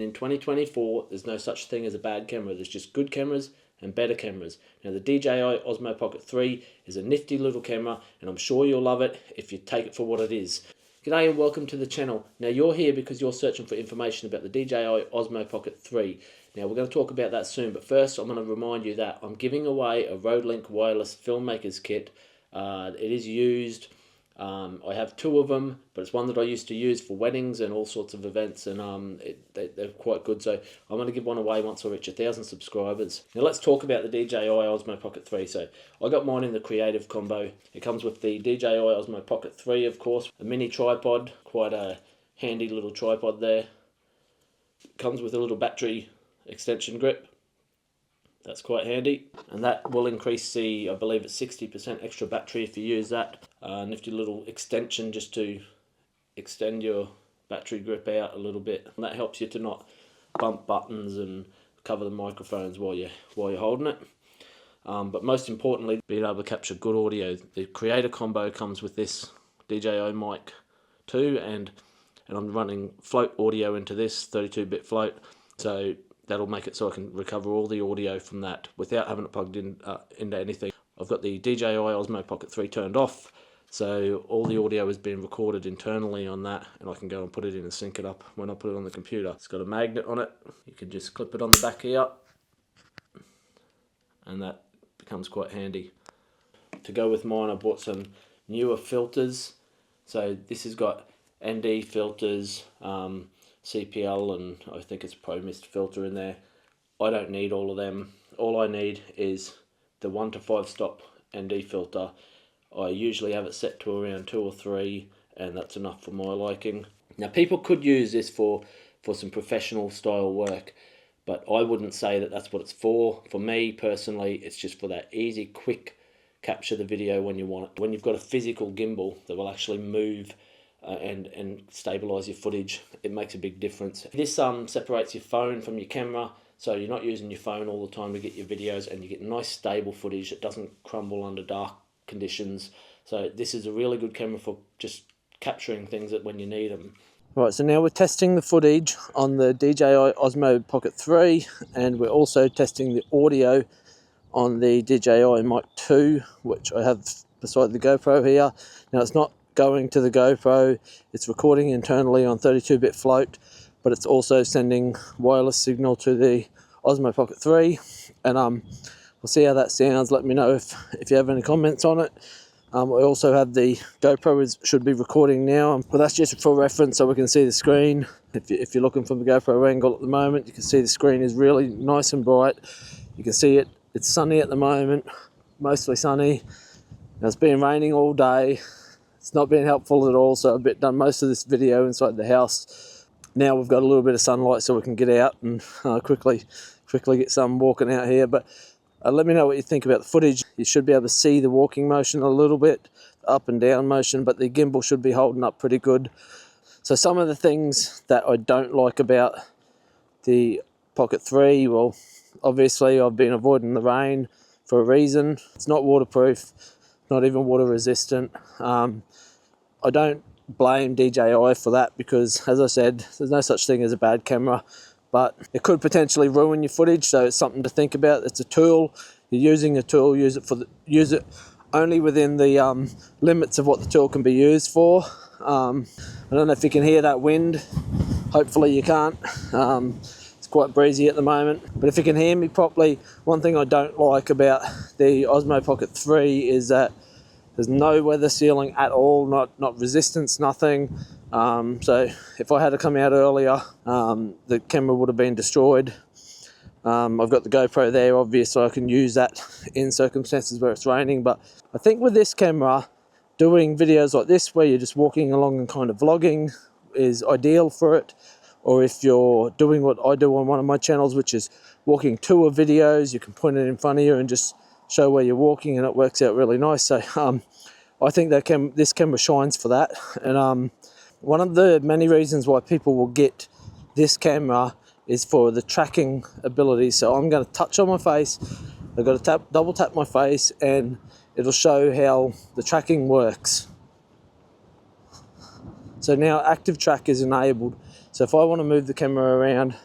in 2024, there's no such thing as a bad camera. There's just good cameras and better cameras. Now the DJI Osmo Pocket 3 is a nifty little camera, and I'm sure you'll love it if you take it for what it is. G'day and welcome to the channel. Now you're here because you're searching for information about the DJI Osmo Pocket 3. Now we're going to talk about that soon, but first I'm going to remind you that I'm giving away a RodeLink wireless filmmakers kit. It is used. I have two of them, but it's one that I used to use for weddings and all sorts of events, and they're quite good. So I'm going to give one away once I reach 1,000 subscribers. Now let's talk about the DJI Osmo Pocket 3. So I got mine in the creative combo. It comes with the DJI Osmo Pocket 3, of course, a mini tripod, quite a handy little tripod there. It comes with a little battery extension grip. That's quite handy, and that will increase the, I believe it's 60% extra battery if you use that. Nifty little extension just to extend your battery grip out a little bit, and that helps you to not bump buttons and cover the microphones while you're holding it. But most importantly, being able to capture good audio. The Creator Combo comes with this DJI mic too, and I'm running float audio into this 32-bit float, so that'll make it so I can recover all the audio from that without having it plugged in into anything. I've got the DJI Osmo Pocket 3 turned off, so all the audio is being recorded internally on that, and I can go and put it in and sync it up when I put it on the computer. It's got a magnet on it. You can just clip it on the back here, and that becomes quite handy. To go with mine, I bought some newer filters. So this has got ND filters, CPL, and I think it's Pro Mist filter in there. I don't need all of them. All I need is the 1 to 5 stop ND filter. I usually have it set to around 2 or 3, and that's enough for my liking. Now people could use this for some professional style work, but I wouldn't say that that's what it's for. For me personally, it's just for that easy, quick capture the video when you want it. When you've got a physical gimbal that will actually move and stabilize your footage, it makes a big difference. This separates your phone from your camera, so you're not using your phone all the time to get your videos, and you get nice stable footage that doesn't crumble under dark conditions. So this is a really good camera for just capturing things that when you need them. Right, so now we're testing the footage on the DJI Osmo Pocket 3, and we're also testing the audio on the DJI Mic 2, which I have beside the GoPro here. Now it's not going to the GoPro, it's recording internally on 32-bit float, but it's also sending wireless signal to the Osmo Pocket 3, and we'll see how that sounds. Let me know if you have any comments on it. I also have the GoPro should be recording now, but that's just for reference so we can see the screen. If you're looking from the GoPro angle at the moment, you can see the screen is really nice and bright. You can see it's sunny at the moment, mostly sunny. Now it's been raining all day. It's not been helpful at all, so I've done most of this video inside the house. Now we've got a little bit of sunlight so we can get out and quickly get some walking out here. But let me know what you think about the footage. You should be able to see the walking motion a little bit, up and down motion, but the gimbal should be holding up pretty good. So some of the things that I don't like about the Pocket 3, well, obviously I've been avoiding the rain for a reason. It's not waterproof, not even water resistant. I don't blame DJI for that because, as I said, there's no such thing as a bad camera, but it could potentially ruin your footage, so it's something to think about. It's a tool. You're using a tool, use it only within the limits of what the tool can be used for. I don't know if you can hear that wind. Hopefully you can't. It's quite breezy at the moment, but if you can hear me properly, one thing I don't like about the Osmo Pocket 3 is that there's no weather sealing at all, not resistance, nothing. So if I had to come out earlier, the camera would have been destroyed. I've got the GoPro there, obviously I can use that in circumstances where it's raining, but I think with this camera, doing videos like this where you're just walking along and kind of vlogging is ideal for it. Or if you're doing what I do on one of my channels, which is walking tour videos, you can point it in front of you and just show where you're walking, and it works out really nice. So I think that this camera shines for that. And one of the many reasons why people will get this camera is for the tracking ability. So I'm going to touch on my face, I've got to double tap my face, and it'll show how the tracking works. So now active track is enabled. So if I want to move the camera around,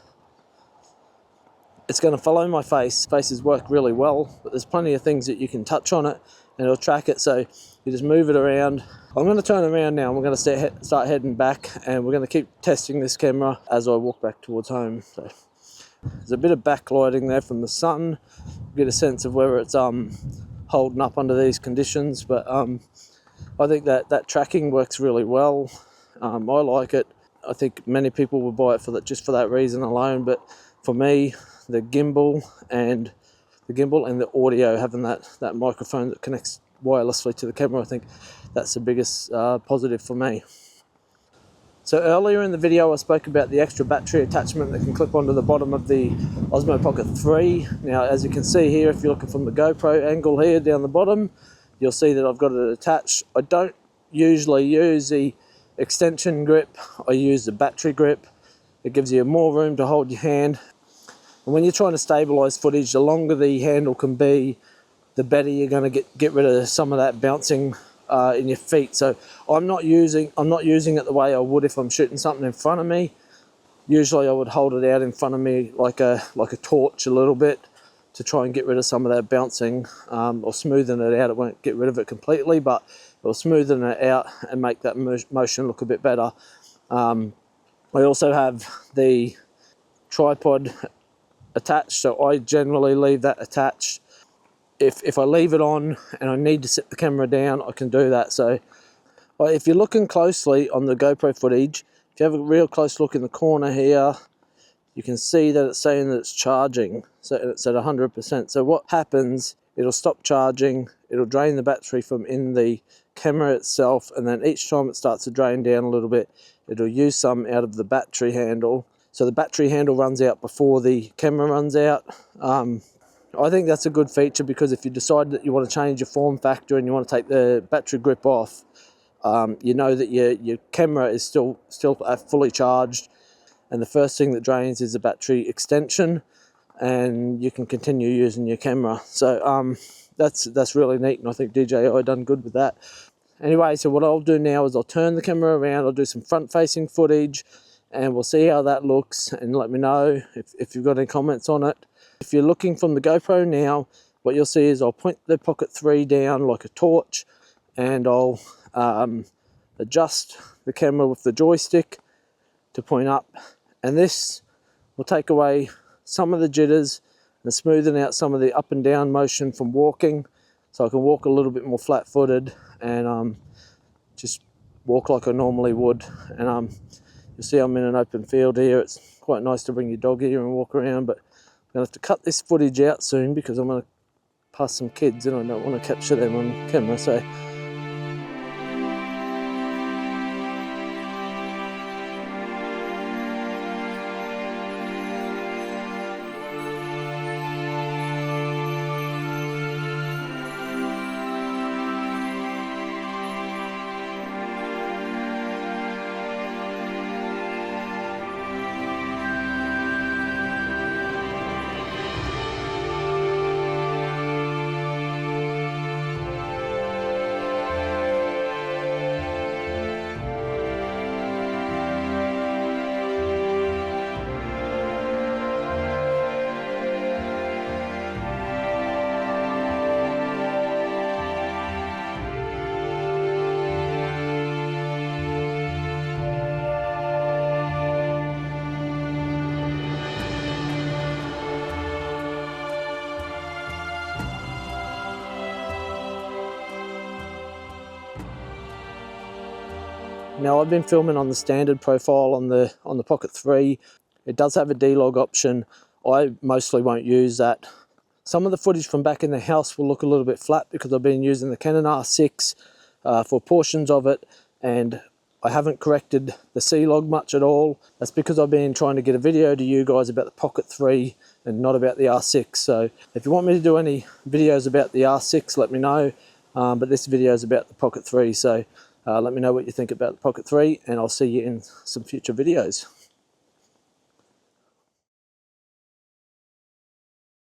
it's going to follow my face. Faces work really well, but there's plenty of things that you can touch on it and it'll track it. So you just move it around. I'm going to turn around now. We're going to start heading back, and we're going to keep testing this camera as I walk back towards home. So there's a bit of backlighting there from the sun. Get a sense of whether it's holding up under these conditions, but I think that tracking works really well. I like it. I think many people will buy it just for that reason alone, but for me, the gimbal and the audio, having that microphone that connects wirelessly to the camera, I think that's the biggest positive for me. So earlier in the video I spoke about the extra battery attachment that can clip onto the bottom of the Osmo Pocket 3. Now as you can see here, if you're looking from the GoPro angle here down the bottom, you'll see that I've got it attached. I don't usually use the extension grip, I use the battery grip. It gives you more room to hold your hand. And when you're trying to stabilize footage, the longer the handle can be, the better you're going to get rid of some of that bouncing in your feet. So I'm not using it the way I would if I'm shooting something in front of me. Usually I would hold it out in front of me like a torch a little bit to try and get rid of some of that bouncing, or smoothing it out. It won't get rid of it completely, but it'll smoothen it out and make that motion look a bit better. I also have the tripod attached, so I generally leave that attached. If I leave it on and I need to set the camera down, I can do that. So if you're looking closely on the GoPro footage, if you have a real close look in the corner here, you can see that it's saying that it's charging, so it's at 100%. So what happens, it'll stop charging, it'll drain the battery from in the camera itself, and then each time it starts to drain down a little bit, it'll use some out of the battery handle. So the battery handle runs out before the camera runs out. I think that's a good feature, because if you decide that you want to change your form factor and you want to take the battery grip off, you know that your camera is still fully charged, and the first thing that drains is the battery extension, and you can continue using your camera. So that's really neat, and I think DJI done good with that. Anyway, so what I'll do now is I'll turn the camera around, I'll do some front-facing footage, and we'll see how that looks, and let me know if you've got any comments on it. If you're looking from the GoPro now, what you'll see is I'll point the Pocket 3 down like a torch, and I'll adjust the camera with the joystick to point up, and this will take away some of the jitters and smoothen out some of the up and down motion from walking, so I can walk a little bit more flat-footed and just walk like I normally would. And you'll see I'm in an open field here. It's quite nice to bring your dog here and walk around, but I'm going to have to cut this footage out soon because I'm going to pass some kids and I don't want to capture them on camera. So now I've been filming on the standard profile on the Pocket 3. It does have a D-Log option. I mostly won't use that. Some of the footage from back in the house will look a little bit flat because I've been using the Canon R6 for portions of it, and I haven't corrected the C-Log much at all. That's because I've been trying to get a video to you guys about the Pocket 3 and not about the R6. So if you want me to do any videos about the R6, let me know. But this video is about the Pocket 3, so let me know what you think about the Pocket 3, and I'll see you in some future videos.